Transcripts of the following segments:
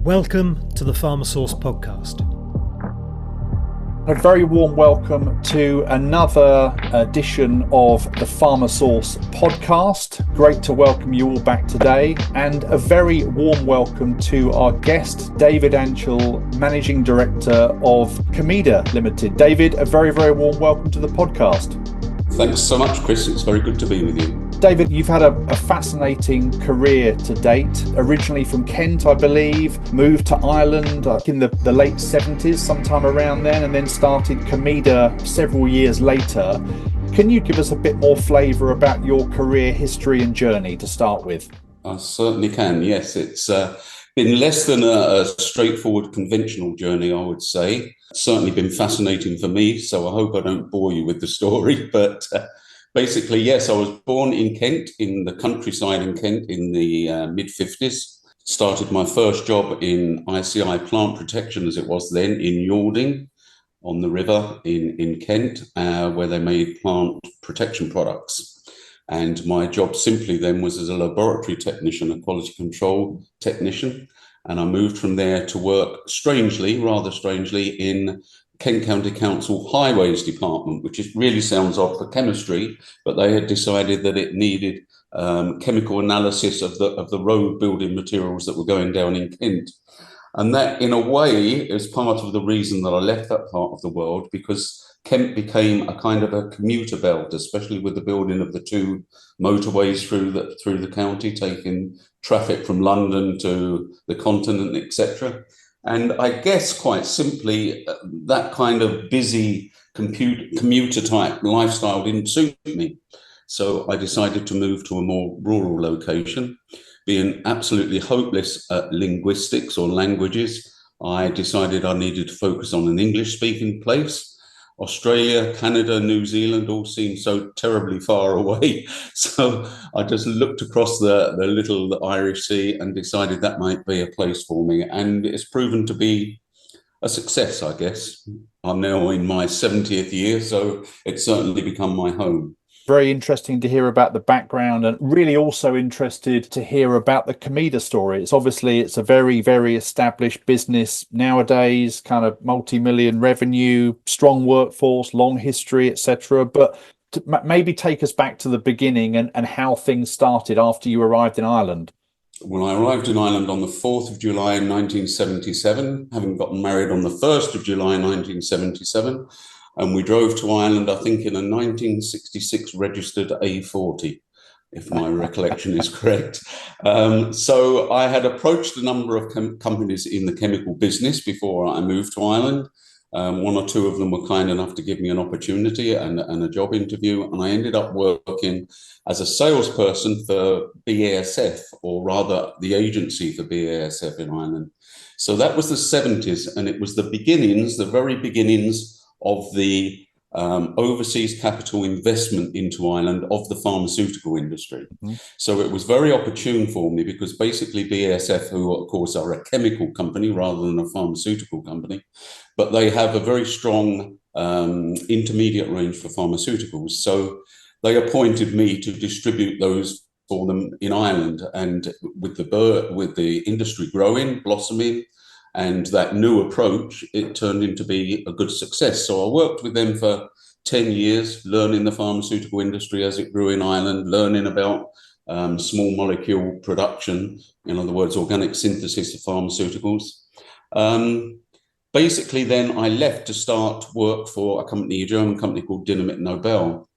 Welcome to the PharmaSource podcast. A very warm welcome to another edition of the PharmaSource podcast. Great to welcome you all back today, and a very warm welcome to our guest, David Anchell, Managing Director of Camida Limited. David, a very, very warm welcome to the podcast. Thanks so much, Chris. It's very good to be with you. David, you've had a fascinating career to date. Originally from Kent, I believe, moved to Ireland in the late 70s, sometime around then, and then started Camida several years later. Can you give us a bit more flavour about your career history and journey to start with? I certainly can, yes. It's been less than a straightforward conventional journey, I would say. It's certainly been fascinating for me, so I hope I don't bore you with the story, but... Basically, yes, I was born in Kent, in the countryside in Kent in the mid-50s. Started my first job in ICI plant protection, as it was then, in Yalding on the river in Kent, where they made plant protection products. And my job simply then was as a laboratory technician, a quality control technician. And I moved from there to work, rather strangely, in Kent County Council Highways Department, which really sounds odd for chemistry, but they had decided that it needed chemical analysis of the road building materials that were going down in Kent. And that, in a way, is part of the reason that I left that part of the world, because Kent became a kind of a commuter belt, especially with the building of the two motorways through the county, taking traffic from London to the continent, etc. And I guess, quite simply, that kind of busy commuter type lifestyle didn't suit me. So I decided to move to a more rural location. Being absolutely hopeless at linguistics or languages, I decided I needed to focus on an English-speaking place. Australia, Canada, New Zealand all seemed so terribly far away. So I just looked across the little Irish Sea and decided that might be a place for me. And it's proven to be a success, I guess. I'm now in my 70th year, so it's certainly become my home. Very interesting to hear about the background, and really also interested to hear about the Camida story. It's a very, very established business nowadays, kind of multi-million revenue, strong workforce, long history, etc. But maybe take us back to the beginning and how things started after you arrived in Ireland. Well, I arrived in Ireland on the 4th of July 1977, having gotten married on the 1st of July 1977. And we drove to Ireland, I think, in a 1966 registered A40, if my recollection is correct. So I had approached a number of companies in the chemical business before I moved to Ireland. One or two of them were kind enough to give me an opportunity and a job interview. And I ended up working as a salesperson for BASF, or rather the agency for BASF in Ireland. So that was the 70s, and it was the very beginnings of the overseas capital investment into Ireland of the pharmaceutical industry. Mm-hmm. So it was very opportune for me, because basically BASF, who of course are a chemical company rather than a pharmaceutical company, but they have a very strong intermediate range for pharmaceuticals. So they appointed me to distribute those for them in Ireland. And with the industry growing, blossoming, and that new approach, it turned into be a good success. So I worked with them for 10 years, learning the pharmaceutical industry as it grew in Ireland, learning about small molecule production, in other words, organic synthesis of pharmaceuticals. Basically, then I left to start work for a German company called Dynamit Nobel,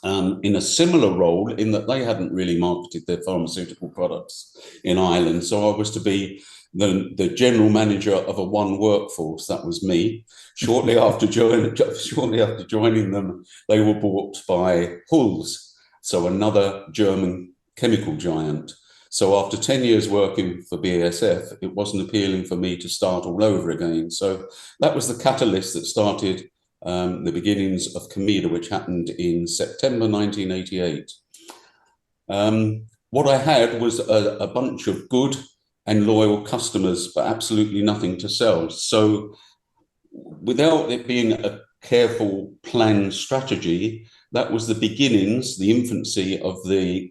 in a similar role, in that they hadn't really marketed their pharmaceutical products in Ireland. So I was to be the general manager of a one workforce. That was me. Shortly after joining them, they were bought by Hulls, so another German chemical giant. So after 10 years working for BASF, it wasn't appealing for me to start all over again. So that was the catalyst that started the beginnings of Camida, which happened in September 1988. What I had was a bunch of good and loyal customers, but absolutely nothing to sell. So without it being a careful planned strategy, that was the beginnings, the infancy of the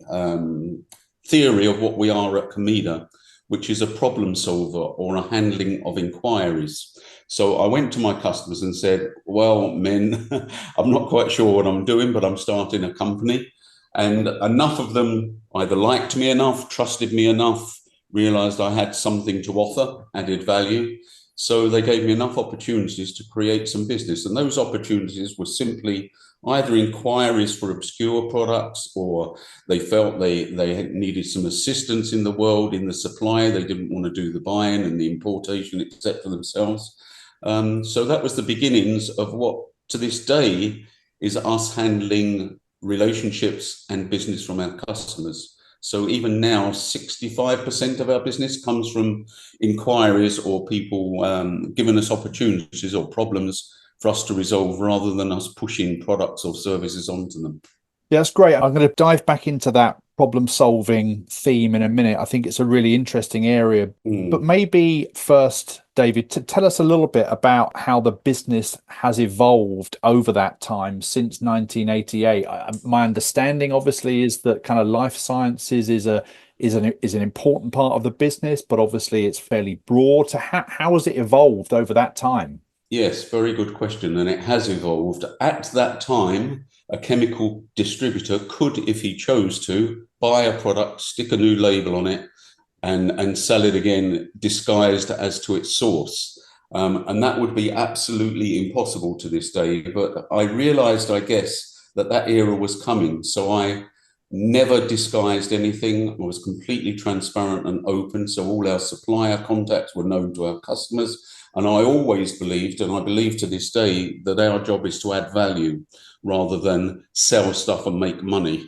theory of what we are at Camida, which is a problem solver or a handling of inquiries. So I went to my customers and said, well, men, I'm not quite sure what I'm doing, but I'm starting a company. And enough of them either liked me enough, trusted me enough, realized I had something to offer, added value. So they gave me enough opportunities to create some business. And those opportunities were simply either inquiries for obscure products, or they felt they needed some assistance in the world, in the supply. They didn't want to do the buying and the importation, etc. themselves. So that was the beginnings of what to this day is us handling relationships and business from our customers. So even now, 65% of our business comes from inquiries or people giving us opportunities or problems for us to resolve rather than us pushing products or services onto them. Yeah, that's great. I'm going to dive back into that problem-solving theme in a minute. I think it's a really interesting area. But maybe first, David, to tell us a little bit about how the business has evolved over that time since 1988. My understanding, obviously, is that kind of life sciences is an important part of the business, but obviously it's fairly broad. So how has it evolved over that time? Yes, very good question. And it has evolved. At that time, a chemical distributor could, if he chose to, buy a product, stick a new label on it, and sell it again, disguised as to its source. And that would be absolutely impossible to this day. But I realized, I guess, that era was coming. So I never disguised anything. I was completely transparent and open. So all our supplier contacts were known to our customers. And I always believed, and I believe to this day, that our job is to add value rather than sell stuff and make money.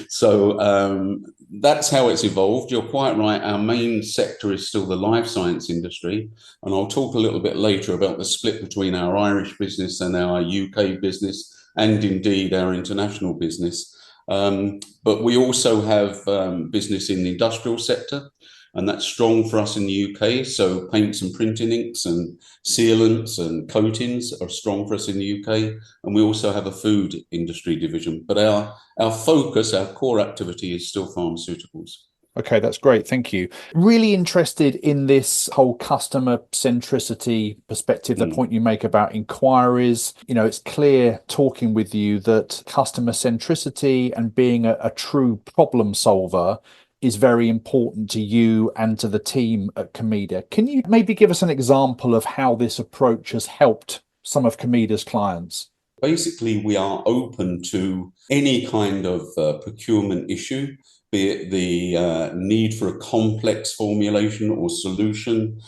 So that's how it's evolved. You're quite right. Our main sector is still the life science industry. And I'll talk a little bit later about the split between our Irish business and our UK business, and indeed our international business. But we also have business in the industrial sector, and that's strong for us in the UK. So paints and printing inks and sealants and coatings are strong for us in the UK. And we also have a food industry division. But our focus, our core activity is still pharmaceuticals. Okay, that's great. Thank you. Really interested in this whole customer centricity perspective, the point you make about inquiries. You know, it's clear talking with you that customer centricity and being a true problem solver is very important to you and to the team at Camida. Can you maybe give us an example of how this approach has helped some of Camida's clients? Basically, we are open to any kind of procurement issue, be it the need for a complex formulation or solution,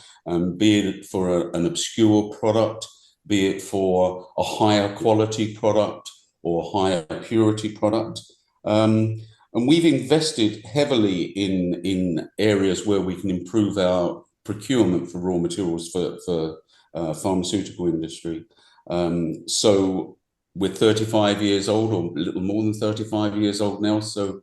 be it for an obscure product, be it for a higher quality product or higher purity product. And we've invested heavily in areas where we can improve our procurement for raw materials for pharmaceutical industry. So we're 35 years old, or a little more than 35 years old now. So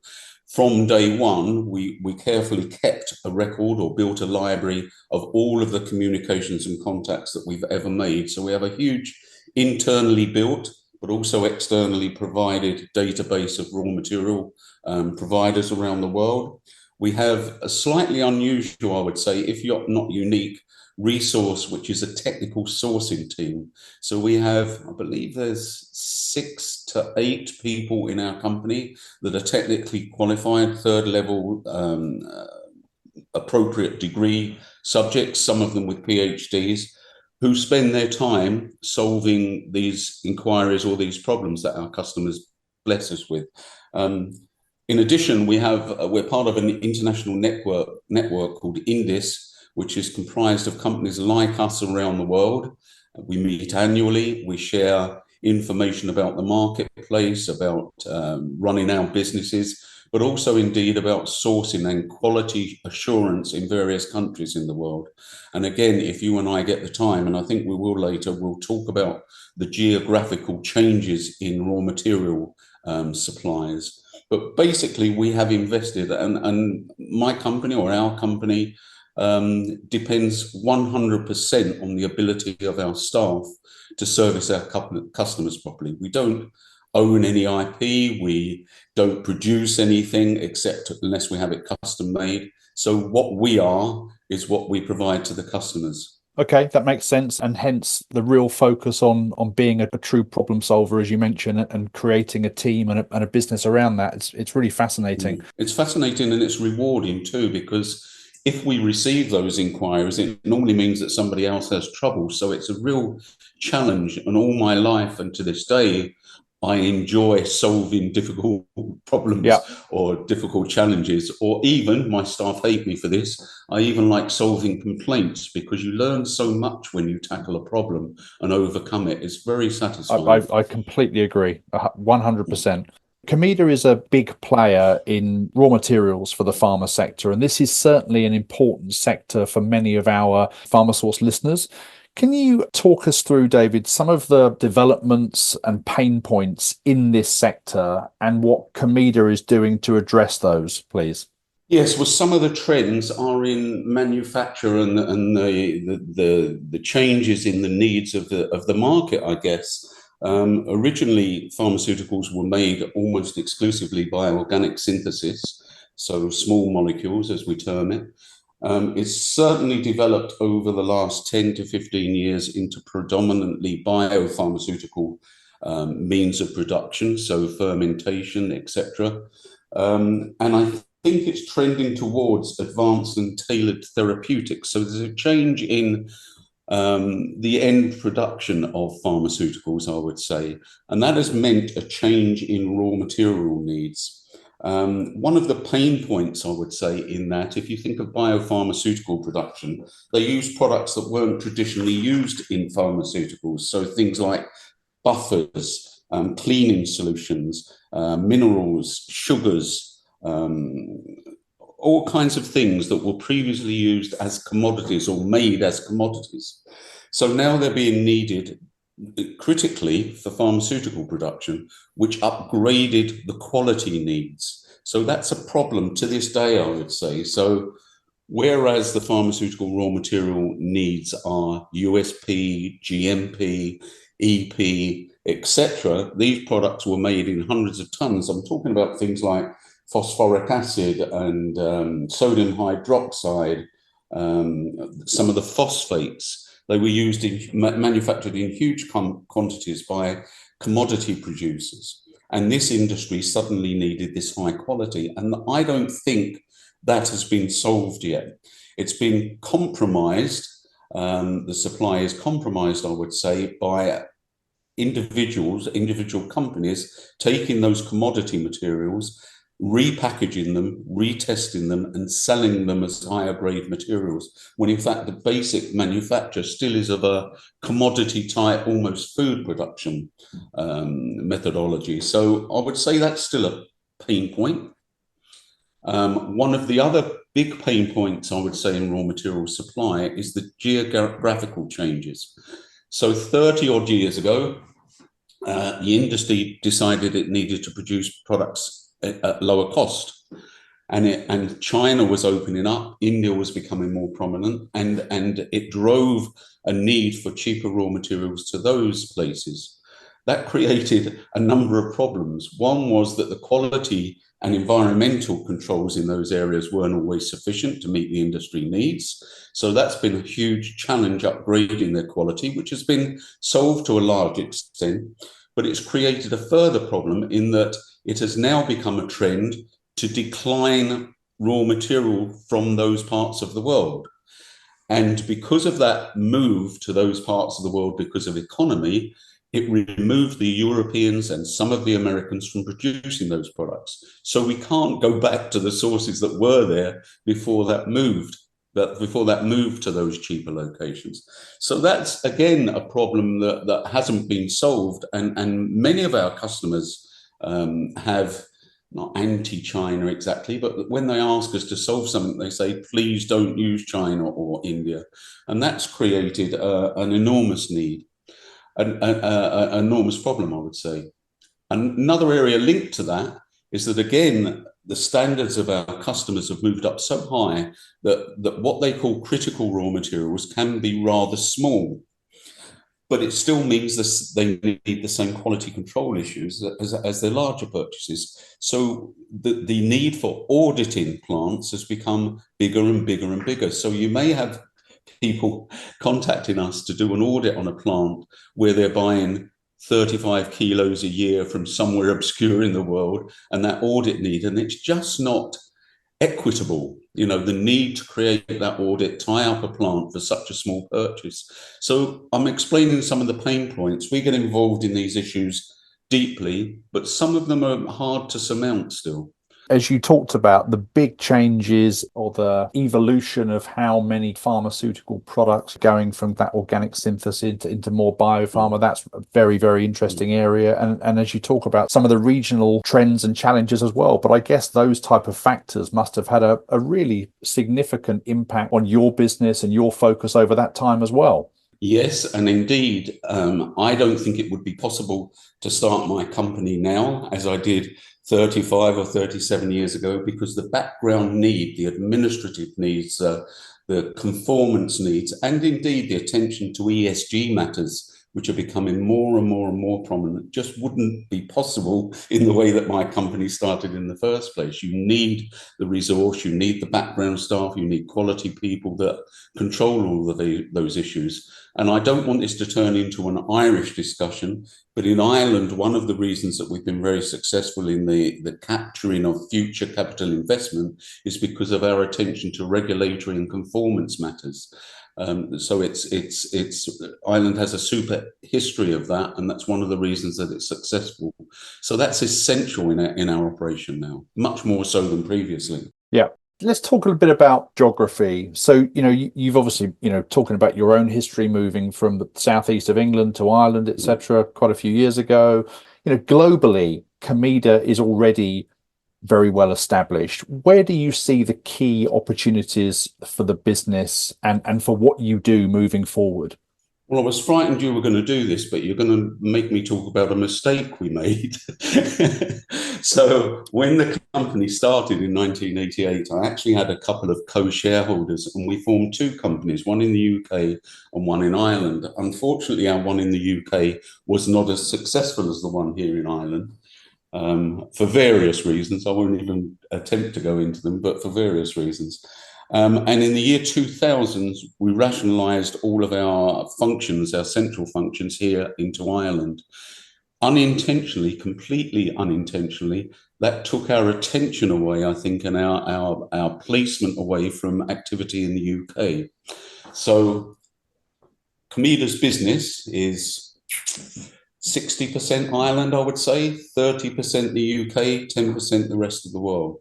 from day one, we carefully kept a record or built a library of all of the communications and contacts that we've ever made. So we have a huge internally built, but also externally provided database of raw material providers around the world. We have a slightly unusual, I would say, if you're not unique, resource, which is a technical sourcing team. So we have, I believe there's 6 to 8 people in our company that are technically qualified, third level, appropriate degree subjects, some of them with PhDs, who spend their time solving these inquiries or these problems that our customers bless us with. In addition, we're part of an international network called Indis, which is comprised of companies like us around the world. We meet annually. We share information about the marketplace, about running our businesses, but also indeed about sourcing and quality assurance in various countries in the world. And again, if you and I get the time, and I think we will later, we'll talk about the geographical changes in raw material supplies. But basically, we have invested, and my company or our company depends 100% on the ability of our staff to service our customers properly. We don't own any IP. We don't produce anything except unless we have it custom made. So what we are is what we provide to the customers. Okay, that makes sense, and hence the real focus on being a true problem solver, as you mentioned, and creating a team and a business around that. It's really fascinating. It's fascinating and it's rewarding too, because if we receive those inquiries, it normally means that somebody else has trouble. So it's a real challenge. And all my life and to this day, I enjoy solving difficult problems or difficult challenges, or even, my staff hate me for this, I even like solving complaints, because you learn so much when you tackle a problem and overcome it. It's very satisfying. I completely agree, 100%. Camida is a big player in raw materials for the pharma sector, and this is certainly an important sector for many of our PharmaSource listeners. Can you talk us through, David, some of the developments and pain points in this sector and what Camida is doing to address those, please? Yes, well, some of the trends are in manufacture and the changes in the needs of the market, I guess. Originally, pharmaceuticals were made almost exclusively by organic synthesis, so small molecules, as we term it. It's certainly developed over the last 10 to 15 years into predominantly biopharmaceutical means of production, so fermentation, etc. And I think it's trending towards advanced and tailored therapeutics. So there's a change in the end production of pharmaceuticals, I would say, and that has meant a change in raw material needs. One of the pain points, I would say, in that, if you think of biopharmaceutical production, they use products that weren't traditionally used in pharmaceuticals. So things like buffers, cleaning solutions, minerals, sugars, all kinds of things that were previously used as commodities or made as commodities. So now they're being needed critically for pharmaceutical production, which upgraded the quality needs. So that's a problem to this day, I would say. So whereas the pharmaceutical raw material needs are USP, GMP, EP, etc., these products were made in hundreds of tons. I'm talking about things like phosphoric acid and sodium hydroxide, some of the phosphates. They were used manufactured in huge quantities by commodity producers. And this industry suddenly needed this high quality. And I don't think that has been solved yet. It's been compromised. The supply is compromised, I would say, by individual companies taking those commodity materials, repackaging them, retesting them, and selling them as higher grade materials, when in fact the basic manufacture still is of a commodity type, almost food production methodology. So I would say that's still a pain point. One of the other big pain points, I would say, in raw material supply is the geographical changes. So 30 odd years ago, the industry decided it needed to produce products at lower cost, and China was opening up, India was becoming more prominent, and it drove a need for cheaper raw materials to those places. That created a number of problems. One was that the quality and environmental controls in those areas weren't always sufficient to meet the industry needs. So that's been a huge challenge, upgrading their quality, which has been solved to a large extent. But it's created a further problem in that it has now become a trend to decline raw material from those parts of the world. And because of that move to those parts of the world, because of economy, it removed the Europeans and some of the Americans from producing those products. So we can't go back to the sources that were there before that moved to those cheaper locations. So that's, again, a problem that hasn't been solved. And many of our customers have, not anti-China exactly, but when they ask us to solve something, they say, please don't use China or India. And that's created an enormous need, an enormous problem, I would say. Another area linked to that is that, again, the standards of our customers have moved up so high that what they call critical raw materials can be rather small. but it still means this, they need the same quality control issues as their larger purchases. So the need for auditing plants has become bigger and bigger and bigger. So you may have people contacting us to do an audit on a plant where they're buying 35 kilos a year from somewhere obscure in the world, and that audit need, and it's just not equitable, the need to create that audit, tie up a plant for such a small purchase. So I'm explaining some of the pain points. We get involved in these issues deeply, but some of them are hard to surmount still. As you talked about, the big changes or the evolution of how many pharmaceutical products going from that organic synthesis into more biopharma, that's a very, very interesting area. And as you talk about some of the regional trends and challenges as well, but I guess those type of factors must have had a really significant impact on your business and your focus over that time as well. Yes, and indeed, I don't think it would be possible to start my company now as I did 35 or 37 years ago, because the background need, the administrative needs, the conformance needs, and indeed the attention to ESG matters, which are becoming more and more and more prominent, just wouldn't be possible in the way that my company started in the first place. You need the resource, you need the background staff, you need quality people that control all of those issues. And I don't want this to turn into an Irish discussion, but in Ireland, one of the reasons that we've been very successful in the capturing of future capital investment is because of our attention to regulatory and conformance matters. So Ireland has a super history of that, and that's one of the reasons that it's successful. So that's essential in our operation now, much more so than previously. Yeah. Let's talk a little bit about geography. So, you've obviously, talking about your own history, moving from the southeast of England to Ireland, etc., quite a few years ago. Globally, Camida is already very well established. Where do you see the key opportunities for the business and for what you do moving forward? Well, I was frightened you were going to do this, but you're going to make me talk about a mistake we made. So when the company started in 1988, I actually had a couple of co-shareholders, and we formed two companies, one in the UK and one in Ireland. Unfortunately, our one in the UK was not as successful as the one here in Ireland. For various reasons. I won't even attempt to go into them, but for various reasons. And in the year 2000, we rationalised all of our functions, our central functions here into Ireland. Unintentionally, completely unintentionally, that took our attention away, I think, and our placement away from activity in the UK. So Camida's business is 60% Ireland, I would say, 30% the UK, 10% the rest of the world.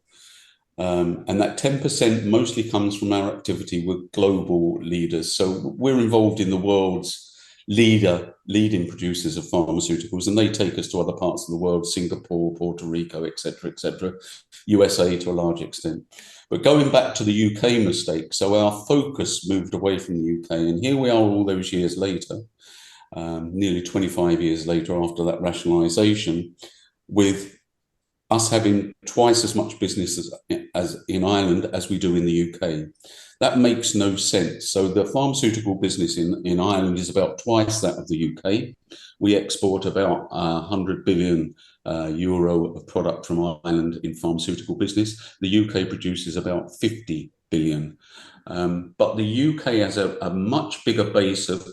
And that 10% mostly comes from our activity with global leaders. So we're involved in the world's leading producers of pharmaceuticals, and they take us to other parts of the world, Singapore, Puerto Rico, etc., USA to a large extent. But going back to the UK mistake, so our focus moved away from the UK, and here we are all those years later, nearly 25 years later after that rationalisation, with us having twice as much business as in Ireland as we do in the UK. That makes no sense. So the pharmaceutical business in Ireland is about twice that of the UK. We export about 100 billion euro of product from Ireland in pharmaceutical business. The UK produces about 50 billion. But the UK has a much bigger base of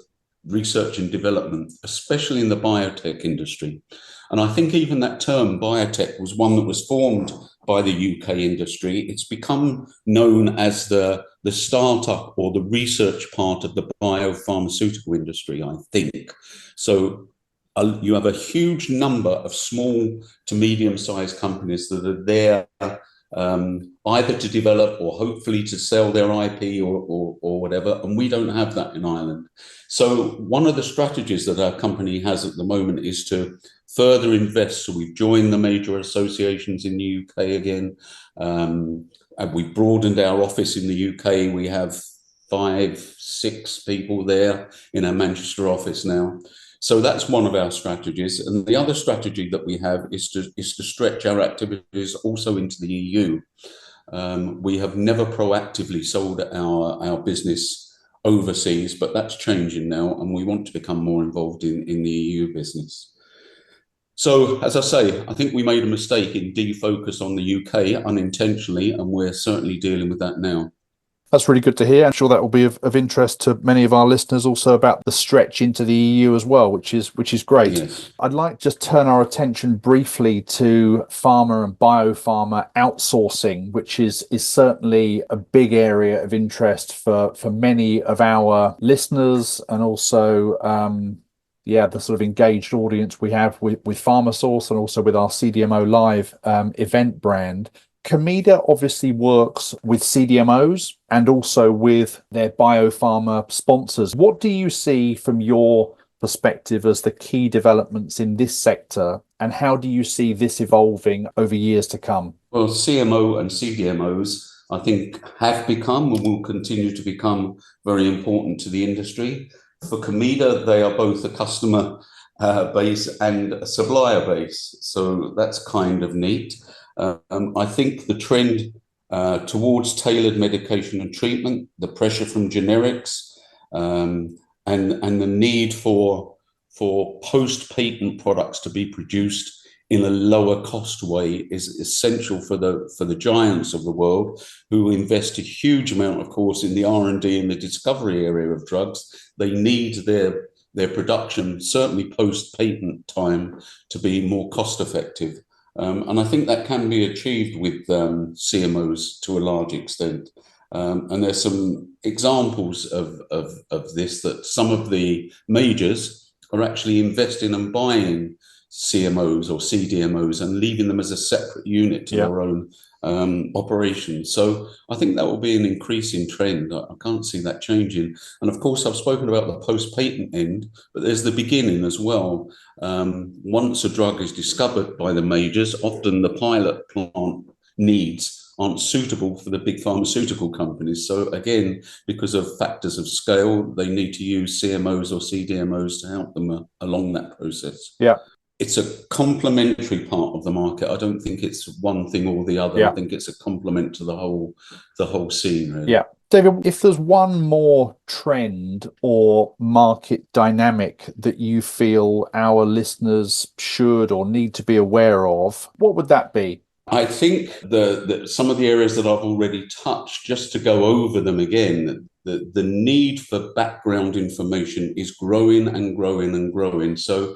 research and development, especially in the biotech industry. And I think even that term biotech was one that was formed by the UK industry. It's become known as the startup or the research part of the biopharmaceutical industry, I think. So you have a huge number of small to medium-sized companies that are there either to develop or hopefully to sell their IP or whatever, and we don't have that in Ireland. So one of the strategies that our company has at the moment is to further invest. So we've joined the major associations in the UK again, and we've broadened our office in the UK. We have 5-6 people there in our Manchester office now. So that's one of our strategies. And the other strategy that we have is to stretch our activities also into the EU. We have never proactively sold our business overseas, but that's changing now, and we want to become more involved in the EU business. So, as I say, I think we made a mistake in defocus on the UK unintentionally, and we're certainly dealing with that now. That's really good to hear. I'm sure that will be of interest to many of our listeners also about the stretch into the EU as well, which is great. Yes. I'd like to just turn our attention briefly to pharma and biopharma outsourcing, which is certainly a big area of interest for many of our listeners, and also the sort of engaged audience we have with PharmaSource and also with our CDMO Live event brand. Camida obviously works with CDMOs and also with their biopharma sponsors. What do you see from your perspective as the key developments in this sector, and how do you see this evolving over years to come? Well, CMO and CDMOs, I think, have become and will continue to become very important to the industry. For Camida, they are both a customer base and a supplier base, so that's kind of neat. I think the trend towards tailored medication and treatment, the pressure from generics, and the need for post-patent products to be produced in a lower cost way is essential for the giants of the world, who invest a huge amount, of course, in the R&D and the discovery area of drugs. They need their production, certainly post-patent time, to be more cost effective. And I think that can be achieved with CMOs to a large extent. And there's some examples of this, that some of the majors are actually investing and buying CMOs or CDMOs and leaving them as a separate unit to their own operations. So I think that will be an increasing trend. I can't see that changing. And of course, I've spoken about the post-patent end, but there's the beginning as well. Once a drug is discovered by the majors, often the pilot plant needs aren't suitable for the big pharmaceutical companies. So again, because of factors of scale, they need to use CMOs or CDMOs to help them along that process. Yeah. It's a complementary part of the market. I don't think it's one thing or the other. I think it's a complement to the whole scene, really. Yeah. David, if there's one more trend or market dynamic that you feel our listeners should or need to be aware of, what would that be? I think some of the areas that I've already touched, just to go over them again, the need for background information is growing and growing and growing. So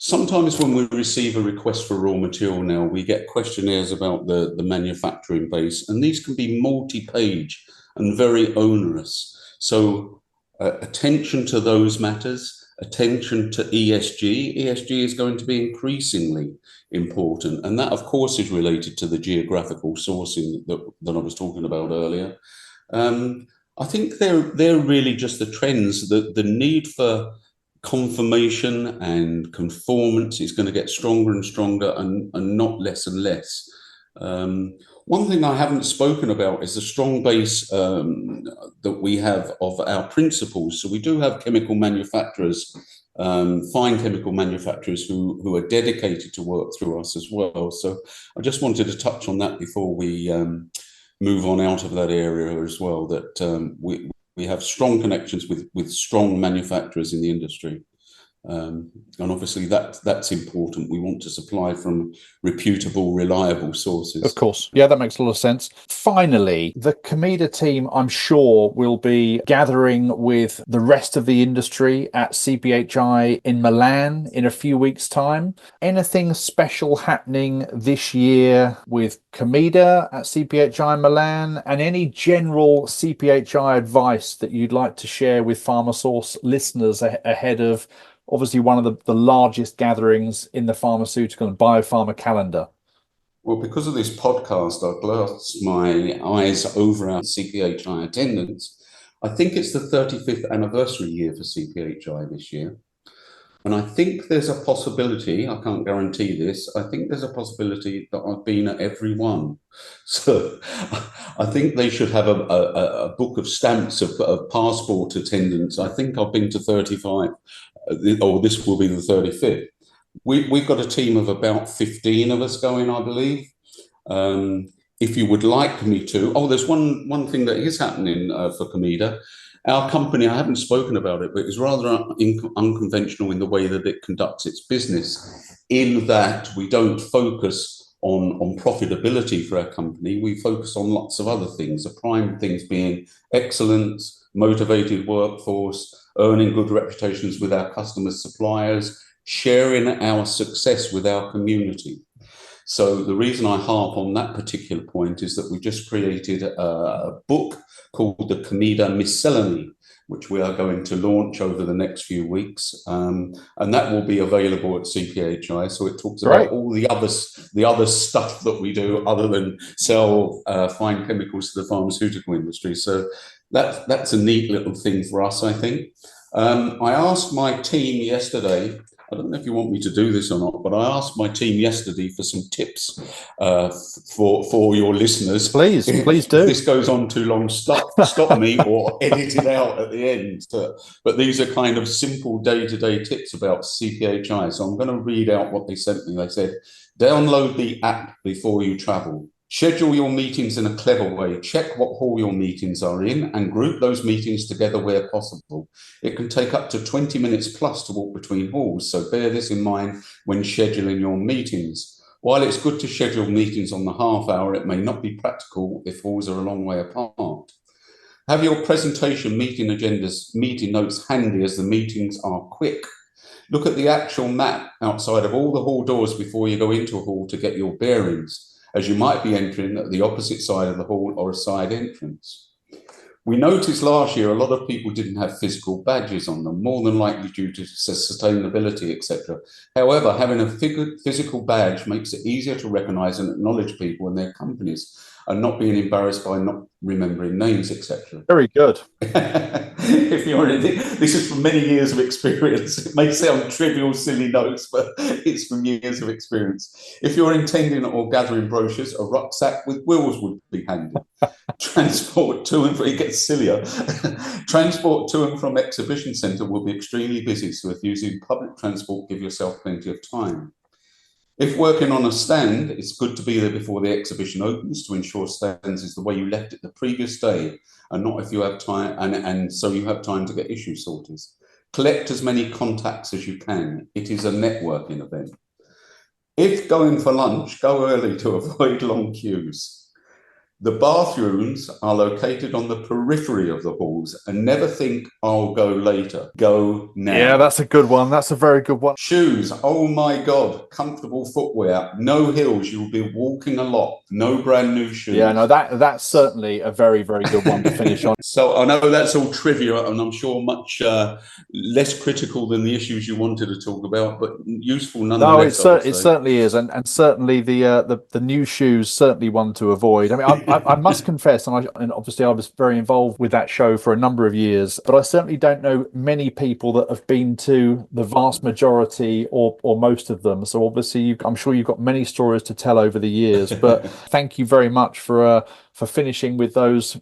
sometimes when we receive a request for raw material now, we get questionnaires about the manufacturing base, and these can be multi-page and very onerous. So attention to those matters, attention to ESG. ESG is going to be increasingly important, and that, of course, is related to the geographical sourcing that I was talking about earlier. I think they're really just the trends. The need for confirmation and conformance is going to get stronger and stronger, and not less and less. One thing I haven't spoken about is the strong base that we have of our principals. So we do have chemical manufacturers, fine chemical manufacturers who are dedicated to work through us as well. So I just wanted to touch on that before we move on out of that area as well, that we have strong connections with strong manufacturers in the industry. And obviously that's important. We want to supply from reputable, reliable sources. Of course. Yeah, that makes a lot of sense. Finally, the Camida team, I'm sure, will be gathering with the rest of the industry at CPHI in Milan in a few weeks' time. Anything special happening this year with Camida at CPHI in Milan, and any general CPHI advice that you'd like to share with PharmaSource listeners ahead of obviously one of the largest gatherings in the pharmaceutical and biopharma calendar? Well, because of this podcast, I've glanced my eyes over our CPHI attendance. I think it's the 35th anniversary year for CPHI this year. And I think there's a possibility, I can't guarantee this, I think there's a possibility that I've been at every one. So I think they should have a book of stamps of passport attendance. I think I've been to 35. Or this will be the 35th. We've got a team of about 15 of us going, I believe. If you would like me to, there's one thing that is happening for Camida. Our company, I haven't spoken about it, but it's rather unconventional in the way that it conducts its business, in that we don't focus on profitability for our company. We focus on lots of other things, the prime things being excellence, motivated workforce, earning good reputations with our customers, suppliers, sharing our success with our community. So the reason I harp on that particular point is that we just created a book called the Camida Miscellany, which we are going to launch over the next few weeks, and that will be available at CPHI. So it talks about all the other stuff that we do other than sell fine chemicals to the pharmaceutical industry. So that's a neat little thing for us, I think. I asked my team yesterday, I don't know if you want me to do this or not, but I asked my team yesterday for some tips for your listeners. Please do. If this goes on too long, stop me or edit it out at the end. But these are kind of simple day-to-day tips about CPHI. So I'm going to read out what they sent me. They said, download the app before you travel. Schedule your meetings in a clever way. Check what hall your meetings are in and group those meetings together where possible. It can take up to 20 minutes plus to walk between halls, so bear this in mind when scheduling your meetings. While it's good to schedule meetings on the half hour, it may not be practical if halls are a long way apart. Have your presentation, meeting agendas, meeting notes handy as the meetings are quick. Look at the actual map outside of all the hall doors before you go into a hall to get your bearings, as you might be entering at the opposite side of the hall or a side entrance. We noticed last year a lot of people didn't have physical badges on them, more than likely due to sustainability, etc. However, having a physical badge makes it easier to recognise and acknowledge people and their companies, and not being embarrassed by not remembering names, etc. Very good. This is from many years of experience. It may sound trivial, silly notes, but it's from years of experience. If you're intending or gathering brochures, a rucksack with wheels would be handy. Transport to and from, it gets sillier. Transport to and from exhibition centre will be extremely busy, so if using public transport, give yourself plenty of time. If working on a stand, it's good to be there before the exhibition opens to ensure stands is the way you left it the previous day, and not if you have time, and so you have time to get issues sorted. Collect as many contacts as you can. It is a networking event. If going for lunch, go early to avoid long queues. The bathrooms are located on the periphery of the halls, and never think, I'll go later. Go now. Yeah, that's a good one. That's a very good one. Shoes. Oh my God. Comfortable footwear. No heels. You'll be walking a lot. No brand new shoes. Yeah, no, that's certainly a very, very good one to finish on. So I know that's all trivia, and I'm sure much less critical than the issues you wanted to talk about, but useful nonetheless. No, it certainly is, and certainly the new shoes, certainly one to avoid. I mean, I must confess, and obviously I was very involved with that show for a number of years, but I certainly don't know many people that have been to the vast majority or most of them. So obviously, I'm sure you've got many stories to tell over the years. But thank you very much for finishing with those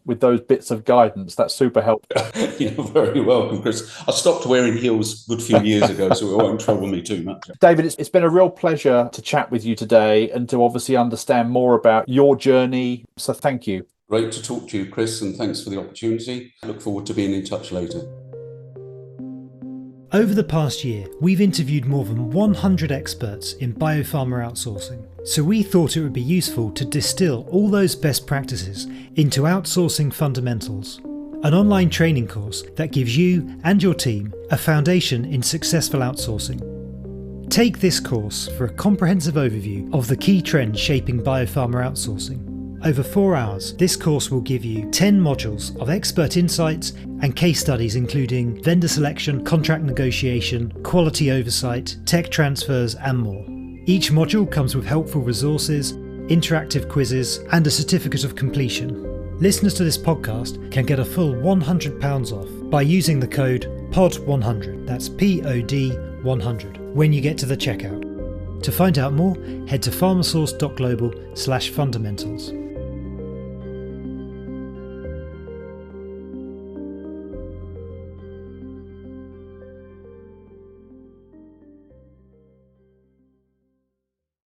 bits of guidance. That's super helpful. You're very welcome, Chris. I stopped wearing heels a good few years ago, so it won't trouble me too much. David, it's been a real pleasure to chat with you today and to obviously understand more about your journey. So thank you. Great to talk to you, Chris, and thanks for the opportunity. I look forward to being in touch later. Over the past year, we've interviewed more than 100 experts in biopharma outsourcing. So we thought it would be useful to distill all those best practices into Outsourcing Fundamentals, an online training course that gives you and your team a foundation in successful outsourcing. Take this course for a comprehensive overview of the key trends shaping biopharma outsourcing. Over 4 hours, this course will give you 10 modules of expert insights and case studies including vendor selection, contract negotiation, quality oversight, tech transfers and more. Each module comes with helpful resources, interactive quizzes and a certificate of completion. Listeners to this podcast can get a full £100 off by using the code POD100, that's POD100, when you get to the checkout. To find out more, head to pharmasource.global/fundamentals.